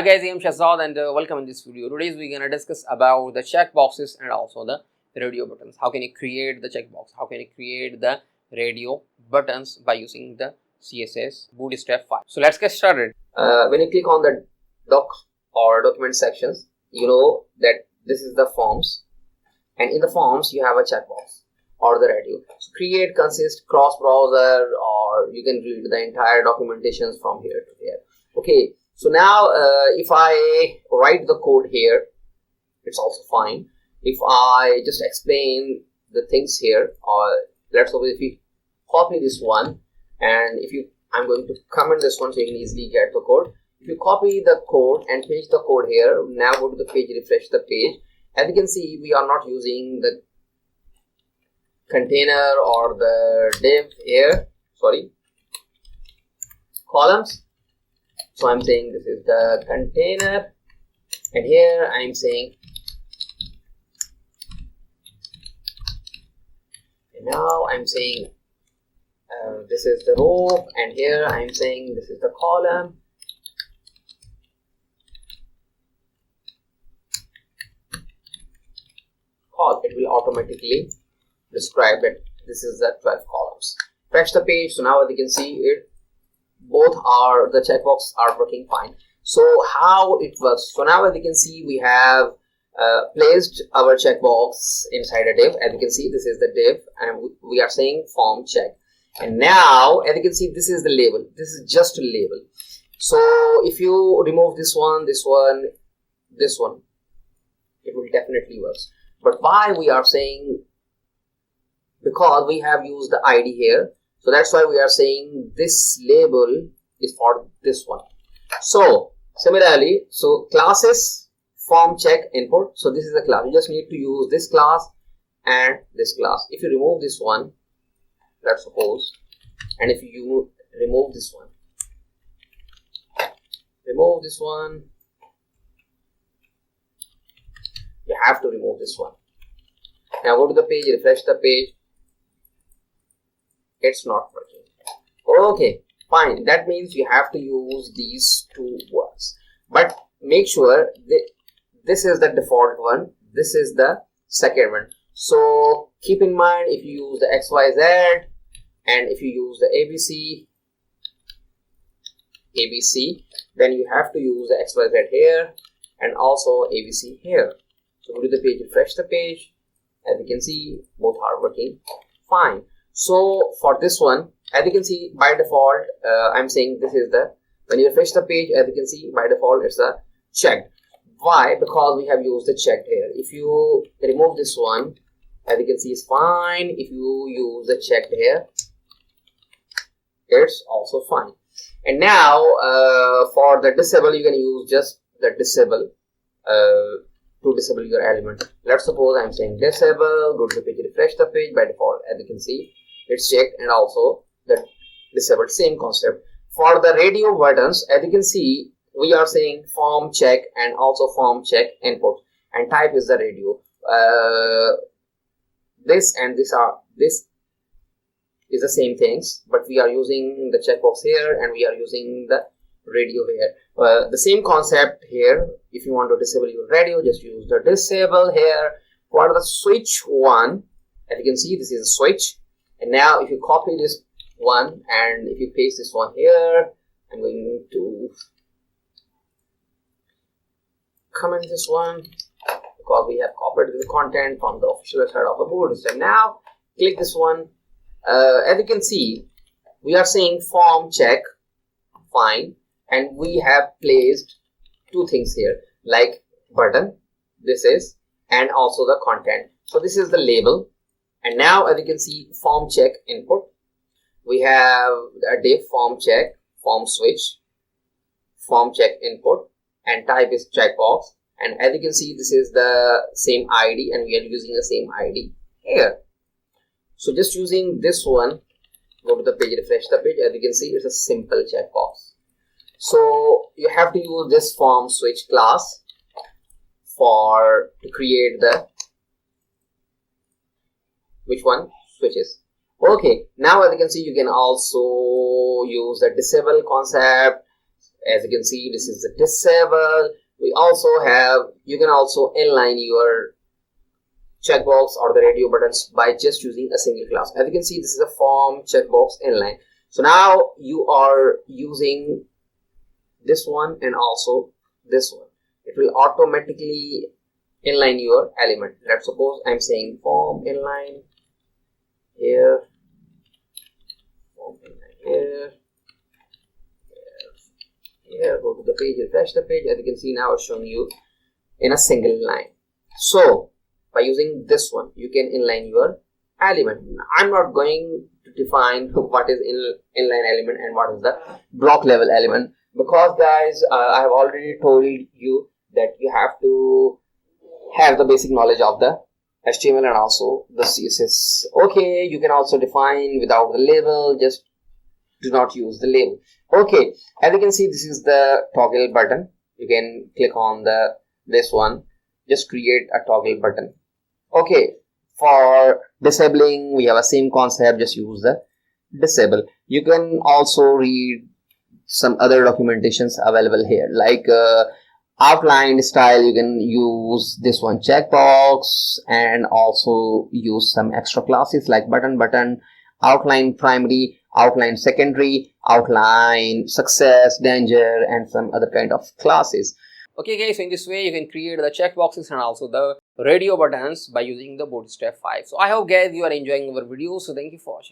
Hi guys, I am Shahzad and welcome in this video. Today we're gonna discuss about the checkboxes and also the radio buttons. How can you create the checkbox? How can you create the radio buttons by using the CSS bootstrap file? So let's get started. When you click on the doc or document sections, you know that this is the forms, and in the forms you have a checkbox or the radio. So create, consist, cross browser, or you can read the entire documentations from here to here. Okay. So now if I write the code here, it's also fine. If I just explain the things here, or let's suppose if you copy this one, and I'm going to comment this one so you can easily get the code. If you copy the code and paste the code here, now go to the page, refresh the page. As you can see, we are not using the container or the div here, columns. So I'm saying this is the container, and here I'm saying, and now I'm saying this is the row, and here I'm saying this is the column. It will automatically describe that this is the 12 columns. Refresh the page. So now as you can see, the checkbox are working fine. So how it works? So now as you can see, we have placed our checkbox inside a div. As you can see, this is the div, and we are saying form check. And now as you can see, this is the label. This is just a label. So if you remove this one, it will definitely work. But why we are saying? Because we have used the ID here. So that's why we are saying this label is for this one. So similarly, so classes, form check, input. So this is the class. You just need to use this class and this class. If you remove this one, let's suppose, and if you remove this one, you have to remove this one. Now go to the page, refresh the page. It's not working. Okay, fine. That means you have to use these two words. But make sure that this is the default one. This is the second one. So keep in mind, if you use the XYZ and if you use the ABC, then you have to use the XYZ here and also ABC here. So go to the page, refresh the page. As you can see, both are working fine. So for this one, as you can see, by default, I'm saying this is the, when you refresh the page, as you can see, by default, it's a checked. Why? Because we have used the checked here. If you remove this one, as you can see, it's fine. If you use the checked here, it's also fine. And now for the disable, you can use just the disable to disable your element. Let's suppose I'm saying disable, go to the page, refresh the page. By default, as you can see, it's checked, and also the disabled, same concept. For the radio buttons, as you can see, we are saying form check and also form check input, and type is the radio. This is the same things, but we are using the checkbox here and we are using the radio here. The same concept here. If you want to disable your radio, just use the disable here. For the switch one, as you can see, this is a switch. And now if you copy this one and if you paste this one here, I'm going to comment this one because we have copied the content from the official website of the board. So now click this one. As you can see, we are saying form check, fine, and we have placed two things here like button, this is, and also the content. So this is the label. And now as you can see, form check input, we have a div form check, form switch, form check input, and type is checkbox. And as you can see, this is the same ID and we are using the same ID here. So just using this one, go to the page, refresh the page. As you can see, it's a simple checkbox. So you have to use this form switch class to create the which one? Switches. Okay, now as you can see, you can also use the disable concept As you can see, this is the disable. We also have, you can also inline your checkbox or the radio buttons by just using a single class. As you can see, this is a form checkbox inline. So now you are using this one and also this one. It will automatically inline your element. Let's suppose I'm saying form inline here, form inline here, here. Go to the page, refresh the page. As you can see, now it's showing you in a single line. So by using this one, you can inline your element. I'm not going to define what is inline element and what is the block level element, because guys, I have already told you that you have to have the basic knowledge of the HTML and also the CSS. Okay, you can also define without the label, just do not use the label. Okay, as you can see, this is the toggle button. You can click on this one, just create a toggle button. Okay, for disabling, we have a same concept, just use the disable. You can also read some other documentations available here, like outline style. You can use this one, checkbox, and also use some extra classes like button, outline primary, outline secondary, outline success, danger, and some other kind of classes. Okay guys, so in this way you can create the checkboxes and also the radio buttons by using the Bootstrap 5. So I hope guys you are enjoying our video. So thank you for watching.